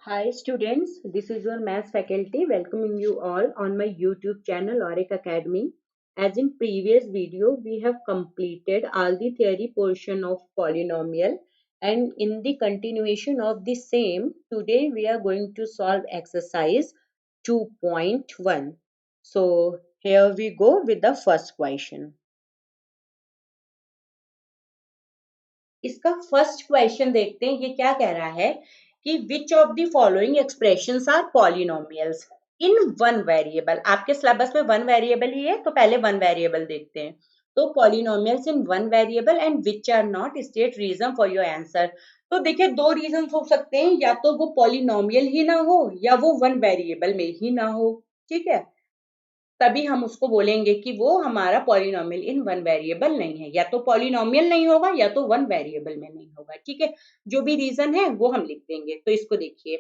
Hi students, this is your maths faculty welcoming you all on my YouTube channel Auric Academy. As in previous video, we have completed all the theory portion of polynomial, and in the continuation of the same, today we are going to solve exercise 2.1. So here we go with the first question. इसका first question देखते हैं, ये क्या कह रहा है कि which of the following expressions are polynomials in one variable. आपके सिलेबस में वन वेरिएबल ही है, तो पहले वन वेरिएबल देखते हैं। तो polynomials in one variable and which are not, state reason for your answer. तो देखिए दो रीजन हो सकते हैं, या तो वो पॉलिनोमियल ही ना हो या वो वन वेरिएबल में ही ना हो। ठीक है, तभी हम उसको बोलेंगे कि वो हमारा पॉलिनोमियल इन वन वेरिएबल नहीं है, या तो पॉलिनोमियल नहीं होगा या तो वन वेरिएबल में नहीं होगा। ठीक है, जो भी रीजन है वो हम लिख देंगे। तो इसको देखिए,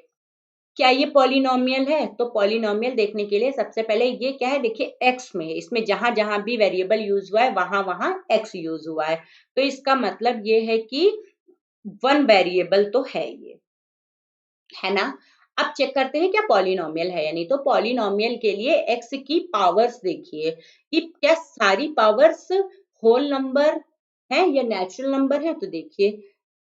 क्या ये पॉलिनोमियल है? तो पॉलिनोमियल देखने के लिए सबसे पहले ये क्या है, देखिए एक्स में, इसमें जहां जहां भी वेरिएबल यूज हुआ है वहां वहां एक्स यूज हुआ है, तो इसका मतलब ये है कि वन वेरिएबल तो है ये, है ना। अब चेक करते हैं क्या पॉलिनोमियल है या नहीं। तो पॉलिनोमियल के लिए एक्स की पावर्स देखिए कि क्या सारी पावर्स होल नंबर है या नेचुरल नंबर है। तो देखिए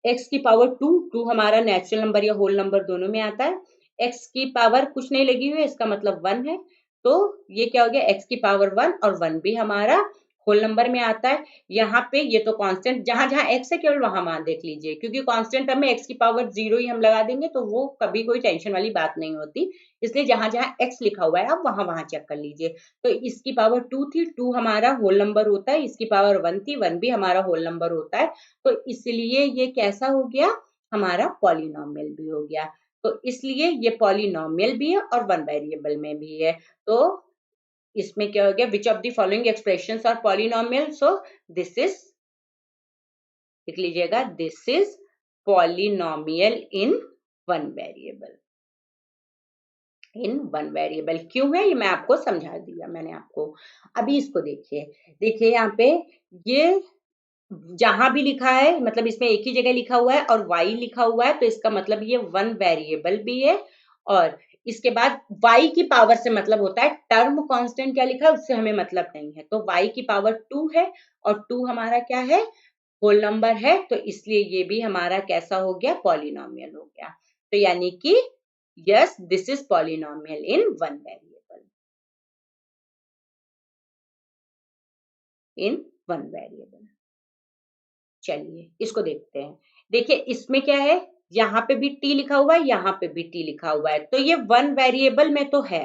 एक्स की पावर टू, टू हमारा नेचुरल नंबर या होल नंबर दोनों में आता है। एक्स की पावर कुछ नहीं लगी हुई है, इसका मतलब वन है। तो ये क्या हो गया, एक्स की पावर वन, और वन भी हमारा होल नंबर में आता है। यहाँ पे ये तो कांस्टेंट, जहां जहां एक्स है केवल वहां वहां देख लीजिए, क्योंकि कांस्टेंट में एक्स की पावर जीरो ही हम लगा देंगे तो वो कभी कोई टेंशन वाली बात नहीं होती। इसलिए जहां जहां एक्स लिखा हुआ है आप वहां वहां चेक कर लीजिए। तो इसकी पावर टू थी, टू हमारा होल नंबर होता है। इसकी पावर वन थी, वन भी हमारा होल नंबर होता है। तो इसलिए ये कैसा हो गया, हमारा पॉलिनोमियल भी हो गया। तो इसलिए ये पॉलिनोमियल भी है और वन वेरिएबल में भी है। तो इसमें क्या हो गया, which of the following expressions are polynomial. So this is, लिख लीजिएगा, this is polynomial in one variable. In one variable क्यों है ये मैं आपको समझा दिया मैंने आपको। अभी इसको देखिए, देखिए यहाँ पे ये जहां भी लिखा है, मतलब इसमें एक ही जगह लिखा हुआ है और y लिखा हुआ है, तो इसका मतलब ये वन वेरिएबल भी है। और इसके बाद y की पावर से मतलब होता है, टर्म कांस्टेंट क्या लिखा है उससे हमें मतलब नहीं है। तो y की पावर टू है, और टू हमारा क्या है, होल नंबर है। तो इसलिए ये भी हमारा कैसा हो गया, पॉलिनोमियल हो गया। तो यानी कि yes, this is polynomial in one variable, in one variable. चलिए इसको देखते हैं। देखिए इसमें क्या है, यहाँ पे भी टी लिखा हुआ है, यहाँ पे भी टी लिखा हुआ है, तो ये वन वेरिएबल में तो है।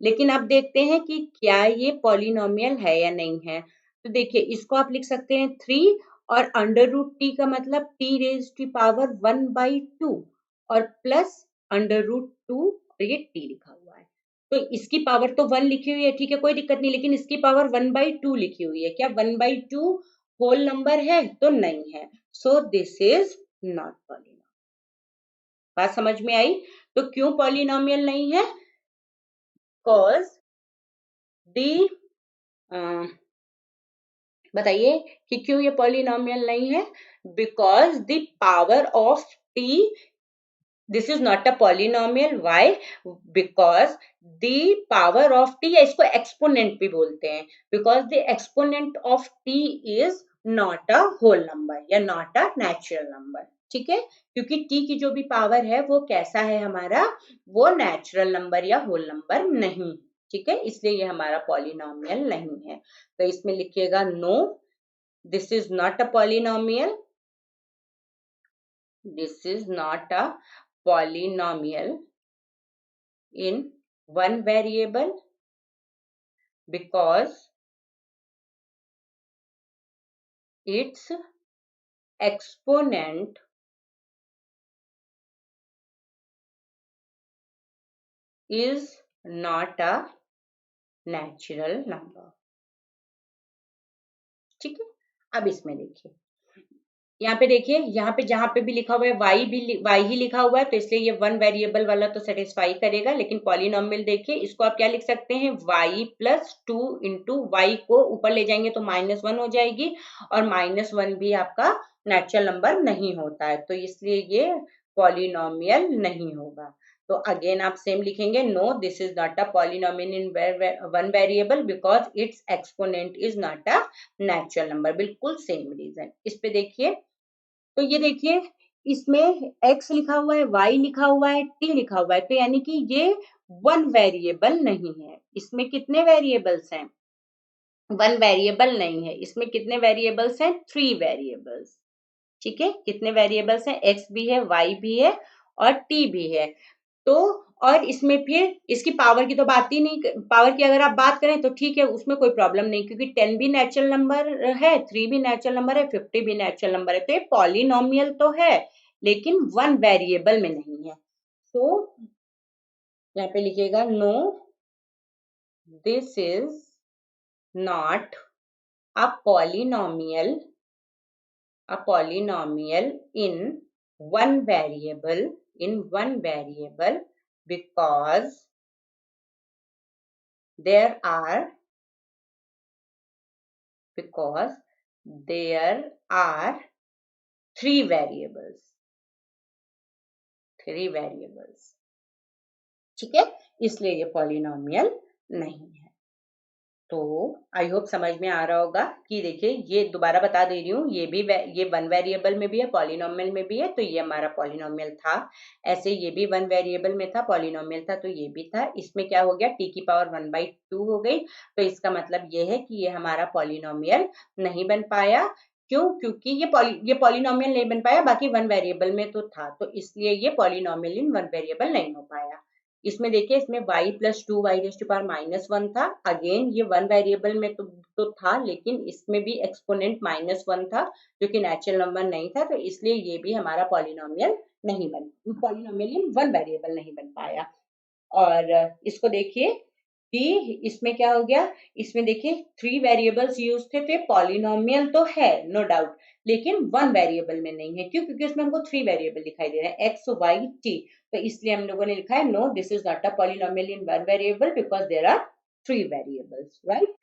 लेकिन अब देखते हैं कि क्या ये पॉलिनोमियल है या नहीं है। तो देखिए इसको आप लिख सकते हैं थ्री, और अंडर रूट टी का मतलब T raise to power one by two, और प्लस अंडर रूट टू, और ये टी लिखा हुआ है। तो इसकी पावर तो वन लिखी हुई है, ठीक है कोई दिक्कत नहीं, लेकिन इसकी पावर वन बाई टू लिखी हुई है। क्या one by two whole number है? तो नहीं है। So this is not polynomial. बात समझ में आई? तो क्यों पॉलिनोमियल नहीं है? बिकॉज दी, बताइए कि क्यों ये पॉलिनोमियल नहीं है। Because the power of T, this is not a polynomial. Why? Because the power of T, या इसको एक्सपोनेंट भी बोलते हैं, because the exponent of T is not a whole number या नॉट अ नेचुरल नंबर। ठीक है, क्योंकि T की जो भी पावर है वो कैसा है हमारा, वो नेचुरल नंबर या होल नंबर नहीं। ठीक है, इसलिए ये हमारा पॉलिनोमियल नहीं है। तो इसमें लिखिएगा no, this is not a polynomial, this is not a polynomial in one variable, because its exponent is not a natural number। ठीक है, अब इसमें देखिए, यहाँ पे देखिए, यहाँ पे जहां पे भी लिखा हुआ है y ही लिखा हुआ है, तो इसलिए ये वन वेरिएबल वाला तो सेटिस्फाई करेगा। लेकिन पॉलिनोमियल देखिए, इसको आप क्या लिख सकते हैं, y plus two into Y को ऊपर ले जाएंगे तो माइनस वन हो जाएगी, और माइनस वन भी आपका नेचुरल नंबर नहीं होता है, तो इसलिए ये पॉलिनोमियल नहीं होगा। तो अगेन आप सेम लिखेंगे, no this is not a polynomial in one variable because its exponent is not a natural number. बिल्कुल सेम रीजन। इस पे देखिए, तो ये देखिए इसमें x लिखा हुआ है, y लिखा हुआ है, t लिखा हुआ है, तो यानी कि ये वन वेरिएबल नहीं है। इसमें कितने वेरिएबल्स हैं? वन वेरिएबल नहीं है। इसमें कितने वेरिएबल्स हैं? 3 वेरिएबल्स। ठीक है, कितने वेरिएबल्स हैं? x भी है, y भी है और t भी है। तो और इसमें फिर इसकी पावर की तो बात ही नहीं, पावर की अगर आप बात करें तो ठीक है, उसमें कोई प्रॉब्लम नहीं, क्योंकि 10 भी नेचुरल नंबर है, 3 भी नेचुरल नंबर है, 50 भी नेचुरल नंबर है, तो ये पॉलिनोमियल तो है लेकिन वन वेरिएबल में नहीं है। तो यहाँ पे लिखिएगा, no this is not a polynomial in one variable because there are three variables। ठीक है, इसलिए ये पॉलिनोमियल नहीं है। तो आई होप समझ में आ रहा होगा कि देखिए, ये दोबारा बता दे रही हूँ, ये वन वेरिएबल में भी है, पॉलिनोमियल में भी है, तो ये हमारा पॉलिनोमियल था। ऐसे ये भी वन वेरिएबल में था, पॉलिनोमियल था, तो ये भी था। इसमें क्या हो गया? t की पावर 1/2 हो गई, तो इसका मतलब ये है कि ये हमारा पॉलिनोमियल नहीं बन पाया। क्यों? क्योंकि ये पॉलिनोमियल नहीं बन पाया, बाकी वन वेरिएबल में तो था, तो इसलिए ये पॉलिनोमियल इन वन वेरिएबल नहीं हो पाया। इसमें देखिए, इसमें y प्लस 2y⁻1 था। अगेन ये वन वेरिएबल में तो था, लेकिन इसमें भी एक्सपोनेंट -1 था जो कि नेचुरल नंबर नहीं था, तो इसलिए ये भी हमारा पॉलिनोमियल इन वन वेरिएबल नहीं बन पाया। और इसको देखिए कि इसमें क्या हो गया? इसमें देखिए 3 वेरिएबल्स यूज थे, तो पॉलिनोमियल तो है नो डाउट, लेकिन वन वेरिएबल में नहीं है। क्यों? क्योंकि उसमें हमको 3 वेरिएबल दिखाई दे रहे हैं, x y t, तो इसलिए हम लोगों ने लिखा है, no this is not a polynomial in one variable because there are 3 variables, right.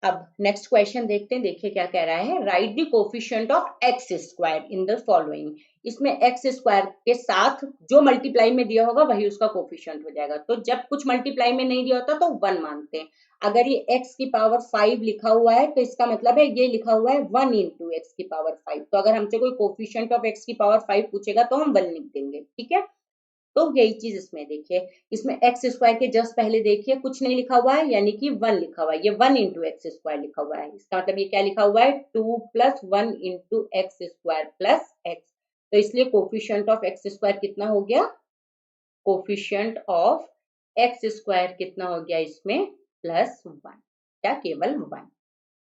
अब नेक्स्ट क्वेश्चन देखते हैं, देखिए क्या कह रहा है। Write the coefficient of X square in the following. इसमें एक्स स्क्वायर के साथ जो मल्टीप्लाई में दिया होगा वही उसका कोफिशिएंट हो जाएगा। तो जब कुछ मल्टीप्लाई में नहीं दिया होता तो 1 मानते हैं। अगर ये x की पावर 5 लिखा हुआ है तो इसका मतलब है ये लिखा हुआ है 1 इंटू एक्स की पावर 5। तो अगर हमसे कोई कोफिशिएंट ऑफ x की पावर 5 पूछेगा तो हम 1 लिख देंगे, ठीक है। तो यही चीज इसमें देखिए, इसमें एक्स स्क्वायर के जस्ट पहले देखिए कुछ नहीं लिखा हुआ है, यानी कि 1 लिखा हुआ है, ये 1 इंटू एक्स स्क्वायर लिखा हुआ है। इसका मतलब ये क्या लिखा हुआ है? 2 plus 1 into x square plus x. तो इसलिए कोफिशिएंट ऑफ एक्स स्क्वायर कितना हो गया? कोफिशिएंट ऑफ एक्स स्क्वायर कितना हो गया इसमें? +1, क्या केवल 1।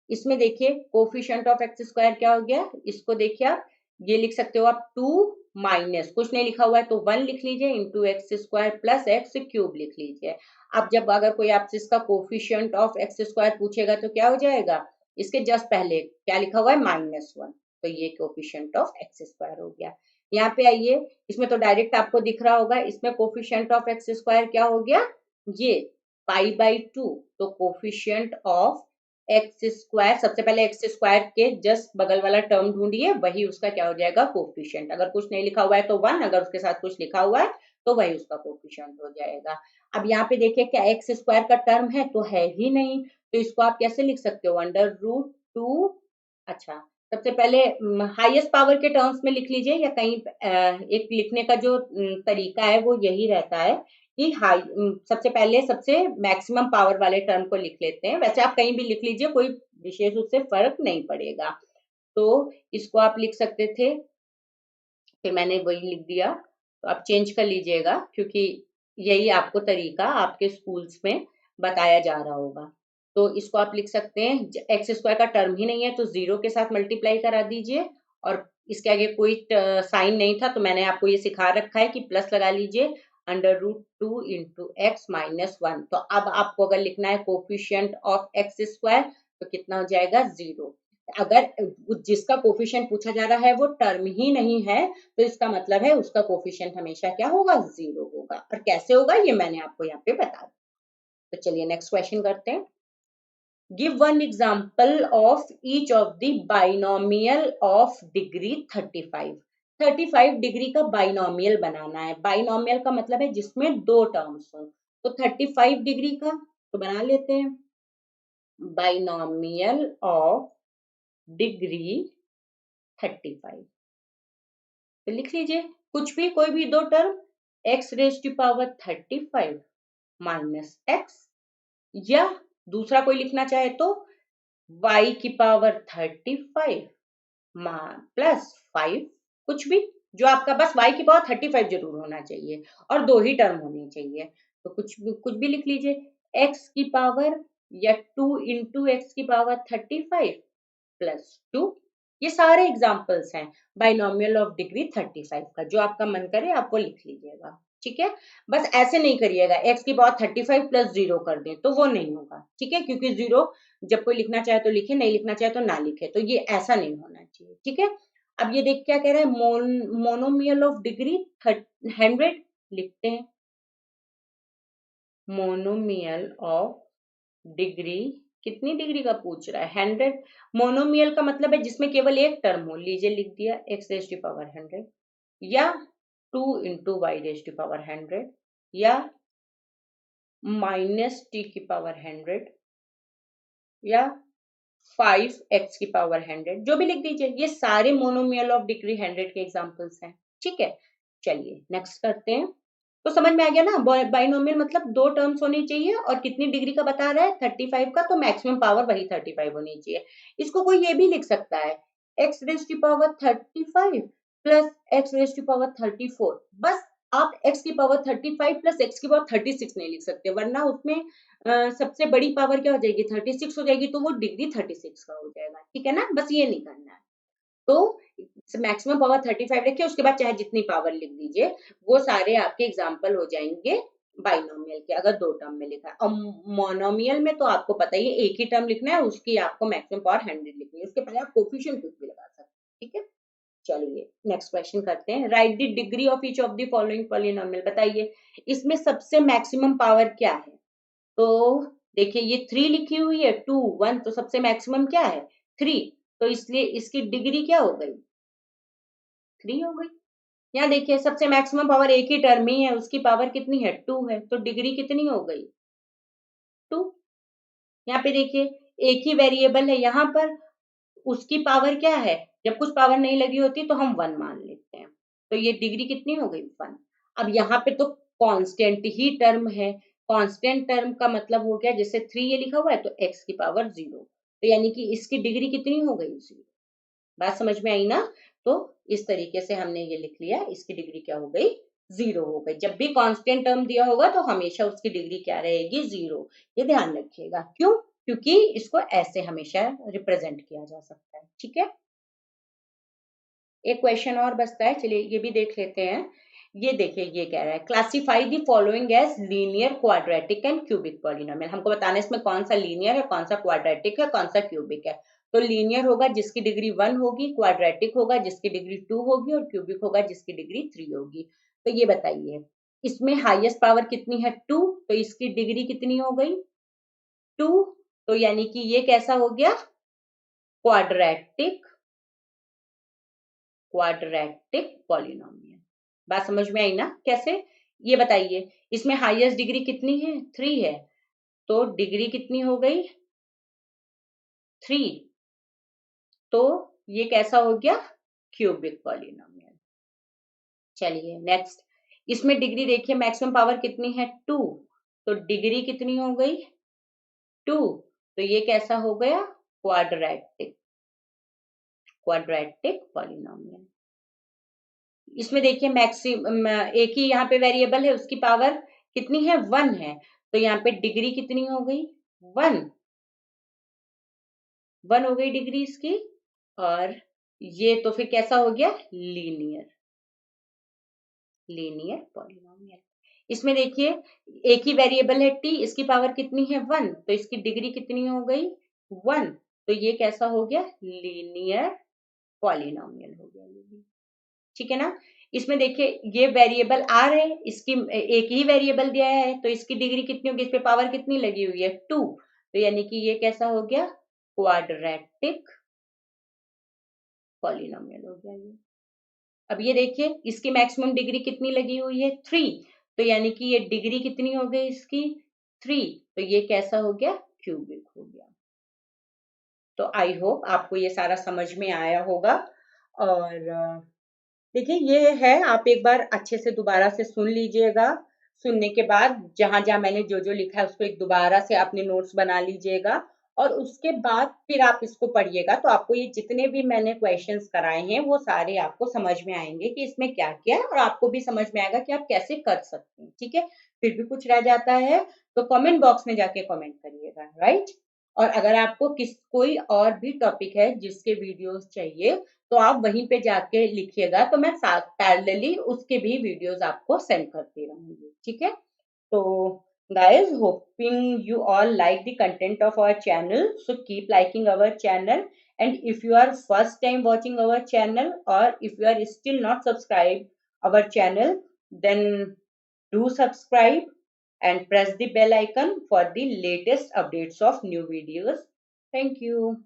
इसमें देखिए कोफिशिएंट ऑफ एक्स स्क्वायर क्या हो गया? इसको देखिए आप, ये लिख सकते हो आप 2 माइनस कुछ नहीं लिखा हुआ है तो 1 लिख लीजिए into x square plus x cube लिख लीजिए। अब जब अगर कोई आपसे इसका कोफिशिएंट ऑफ एक्स स्क्वायर पूछेगा तो क्या हो जाएगा? इसके जस्ट पहले क्या लिखा हुआ है? -1, तो ये कोफिशिएंट ऑफ एक्स स्क्वायर हो गया। यहाँ पे आइए, इसमें तो डायरेक्ट आपको दिख रहा होगा, इसमें कोफिशिएंट ऑफ एक्स स्क्वायर क्या हो गया? ये π/2, तो कोफिशिएंट ऑफ एक्स स्क्वायर, सबसे पहले एक्स स्क्वायर के जस्ट बगल वाला टर्म ढूंढिए, वही उसका क्या हो जाएगा? कोफिशिएंट। अगर कुछ नहीं लिखा हुआ है तो 1, अगर उसके साथ कुछ लिखा हुआ है तो वही उसका कोफिशिएंट हो जाएगा। अब यहाँ पे देखिए, क्या एक्स स्क्वायर का टर्म है? तो है ही नहीं, तो इसको आप कैसे लिख सकते हो? √2। अच्छा, सबसे पहले हाईएस्ट पावर के टर्म्स में लिख लीजिए, या कहीं एक लिखने का जो तरीका है वो यही रहता है कि सबसे पहले सबसे मैक्सिमम पावर वाले टर्म को लिख लेते हैं। वैसे आप कहीं भी लिख लीजिए, कोई विशेष उससे फर्क नहीं पड़ेगा। तो इसको आप लिख सकते थे, फिर मैंने वही लिख दिया, तो आप चेंज कर लीजिएगा, क्योंकि यही आपको तरीका आपके स्कूल्स में बताया जा रहा होगा। तो इसको आप लिख सकते हैं, एक्स स्क्वायर का टर्म ही नहीं है तो 0 के साथ मल्टीप्लाई करा दीजिए, और इसके आगे कोई साइन नहीं था तो मैंने आपको ये सिखा रखा है कि प्लस लगा लीजिए, √2 इंटू एक्स -1। तो अब आपको अगर लिखना है कोफिशिएंट ऑफ एक्स स्क्वायर तो कितना हो जाएगा? 0। अगर जिसका कोफिशिएंट पूछा जा रहा है वो टर्म ही नहीं है तो इसका मतलब है उसका कोफिशिएंट हमेशा क्या होगा? 0 होगा। और कैसे होगा ये मैंने आपको यहाँ पे बता दिया। तो चलिए नेक्स्ट क्वेश्चन करते हैं। Give one example of each of the binomial of degree 35। 35 degree का बाइनोमियल बनाना है। बाइनोमियल का मतलब है जिसमें दो टर्म्स हो। तो 35 डिग्री का तो बना लेते हैं, बाइनोमियल ऑफ डिग्री 35। तो लिख लीजिए कुछ भी, कोई भी दो term, x raise to power 35 minus x, या दूसरा कोई लिखना चाहे तो y की पावर 35 प्लस 5, कुछ भी जो आपका, बस y की पावर 35 जरूर होना चाहिए और दो ही टर्म होनी चाहिए। तो कुछ भी लिख लीजिए, x की पावर या 2 इंटू एक्स की पावर 35 प्लस 2। ये सारे एग्जाम्पल्स हैं बाइनोमियल ऑफ डिग्री 35 का, जो आपका मन करे आपको लिख लीजिएगा। ठीक है, बस ऐसे नहीं करिएगा x की पावर 35 प्लस 0 कर दें, तो वो नहीं होगा। ठीक है, क्योंकि 0 जब कोई लिखना चाहे तो लिखे, नहीं लिखना चाहे तो ना लिखे, तो ये ऐसा नहीं होना चाहिए। ठीक है, अब ये देख क्या कह रहा है, मोनोमियल ऑफ डिग्री 100 लिखते हैं, मोनोमियल ऑफ डिग्री, कितनी डिग्री का पूछ रहा है, 100। मोनोमियल का मतलब है जिसमें केवल एक टर्म हो, लीजिए लिख दिया x रेज टू पावर 100, या 2 into Y raise to power 100, या माइनस टी की पावर 100, या 5x की पावर 100, जो भी लिख दीजिए। ये सारे मोनोमियल ऑफ डिग्री 100 के एग्जांपल्स हैं। ठीक है, चलिए नेक्स्ट करते हैं। तो समझ में आ गया ना, बाइनोमियल मतलब दो टर्म्स होनी चाहिए और कितनी डिग्री का बता रहा है, 35 का, तो मैक्सिमम पावर वही 35 होनी चाहिए। इसको कोई ये भी लिख सकता है, x raise to power 35 plus x raise to power 34। बस आप x की पावर 35 प्लस x की पावर 36 नहीं लिख सकते, वरना उसमें सबसे बड़ी पावर क्या हो जाएगी, 36 हो जाएगी, तो वो डिग्री 36 का हो जाएगा। ठीक है ना, बस ये नहीं करना है। तो मैक्सिमम पावर 35 रखिए, उसके बाद चाहे जितनी पावर लिख दीजिए, वो सारे आपके एग्जाम्पल हो जाएंगे बाइनोमियल के, अगर दो टर्म में लिखा है। और मोनोमियल में तो आपको पता ही है, एक ही टर्म लिखना है, उसकी आपको मैक्सिमम पावर 100 लिखनी है, उसके पहले आप कोफिशिएंट कुछ भी लगा सकते हैं। ठीक है, चलिए नेक्स्ट क्वेश्चन करते हैं। Right the degree of each of the following polynomial, बताइए इसमें सबसे मैक्सिमम पावर क्या है। तो देखिए ये 3 लिखी हुई है, 2 1, तो सबसे मैक्सिमम क्या है, 3, तो इसलिए इसकी डिग्री क्या हो गई, 3 हो गई। यहाँ देखिए सबसे मैक्सिमम पावर एक ही टर्म ही है, उसकी पावर कितनी है, 2 है, तो डिग्री कितनी हो गई, 2। यहाँ पे देखिए एक ही वेरिएबल है, यहाँ पर उसकी पावर क्या है, जब कुछ पावर नहीं लगी होती तो हम 1 मान लेते हैं, तो ये डिग्री कितनी हो गई, 1। अब यहाँ पे तो कांस्टेंट ही टर्म है, कांस्टेंट टर्म का मतलब हो गया, जैसे 3 ये लिखा हुआ है तो x की पावर 0, तो यानी कि इसकी डिग्री कितनी हो गई, 0। बात समझ में आई ना। तो इस तरीके से हमने ये लिख लिया, इसकी डिग्री क्या हो गई, 0 हो गई। जब भी कांस्टेंट टर्म दिया होगा तो हमेशा उसकी डिग्री क्या रहेगी, 0। ये ध्यान रखिएगा, क्यों, क्योंकि इसको ऐसे हमेशा रिप्रेजेंट किया जा सकता है। ठीक है, एक क्वेश्चन और बचता है, चलिए ये भी देख लेते हैं। ये देखिए ये कह रहा है, classify the following as linear, quadratic and cubic polynomial. हमको बताना है इसमें कौन सा लीनियर है, कौन सा क्वाड्रेटिक है, कौन सा क्यूबिक है। तो लीनियर होगा जिसकी डिग्री 1 होगी, क्वाड्रेटिक होगा जिसकी डिग्री 2 होगी, और क्यूबिक होगा जिसकी डिग्री 3 होगी। तो ये बताइए इसमें हाईएस्ट पावर कितनी है, 2, तो इसकी डिग्री कितनी हो गई, 2, तो यानी कि ये कैसा हो गया, क्वाड्रेटिक, क्वाड्रेटिक पॉलिनोमियल। बात समझ में आई ना, कैसे, ये बताइए इसमें हाईएस्ट डिग्री कितनी है, 3 है, तो डिग्री कितनी हो गई, 3, तो ये कैसा हो गया, क्यूबिक पॉलिनोमियल। चलिए नेक्स्ट, इसमें डिग्री देखिए मैक्सिमम पावर कितनी है, 2, तो डिग्री कितनी हो गई, 2, तो ये कैसा हो गया, क्वाड्रेटिक, क्वाड्रेटिक पॉलिनोमियल। इसमें देखिए मैक्सिमम एक ही यहाँ पे वेरिएबल है, उसकी पावर कितनी है, 1 है, तो यहाँ पे डिग्री कितनी हो गई, 1, 1 हो गई डिग्री इसकी। और ये तो फिर कैसा हो गया, लीनियर, लीनियर पॉलिनोमियल। इसमें देखिए एक ही वेरिएबल है t, इसकी पावर कितनी है, 1, तो इसकी डिग्री कितनी हो गई, 1, तो ये कैसा हो गया, लीनियर पॉलिनोमियल हो गया ये भी। ठीक है ना, इसमें देखिए ये वेरिएबल आर है, इसकी एक ही वेरिएबल दिया है, तो इसकी डिग्री कितनी होगी, इस पे पावर कितनी लगी हुई है, 2, तो यानी कि ये कैसा हो गया, क्वाड्रेटिक पॉलिनोमियल हो गया ये। अब ये देखिए इसकी मैक्सिमम डिग्री कितनी लगी हुई है 3, तो यानी कि ये डिग्री कितनी हो गई इसकी 3, तो ये कैसा हो गया क्यूबिक हो गया। तो आई होप आपको ये सारा समझ में आया होगा। और देखिए ये है, आप एक बार अच्छे से दोबारा से सुन लीजिएगा। सुनने के बाद जहां जहां मैंने जो जो लिखा है उसको एक दोबारा से अपने नोट्स बना लीजिएगा, और उसके बाद फिर आप इसको पढ़िएगा, तो आपको ये जितने भी मैंने क्वेश्चंस कराए हैं वो सारे आपको समझ में आएंगे कि इसमें क्या क्या है, और आपको भी समझ में आएगा कि आप कैसे कर सकते हैं। ठीक है, फिर भी कुछ रह जाता है तो कमेंट बॉक्स में जाके कमेंट करिएगा, राइट। और अगर आपको कोई और भी टॉपिक है जिसके वीडियोस चाहिए तो आप वहीं पे जाके लिखिएगा, तो मैं साथ पैरेलली उसके भी वीडियोस आपको सेंड करती रहूंगी। ठीक है, तो guys, hoping you all like the content of our channel, so keep liking our channel, and if you are first time watching our channel or if you are still not subscribed our channel, then do subscribe and press the bell icon for the latest updates of new videos. Thank you.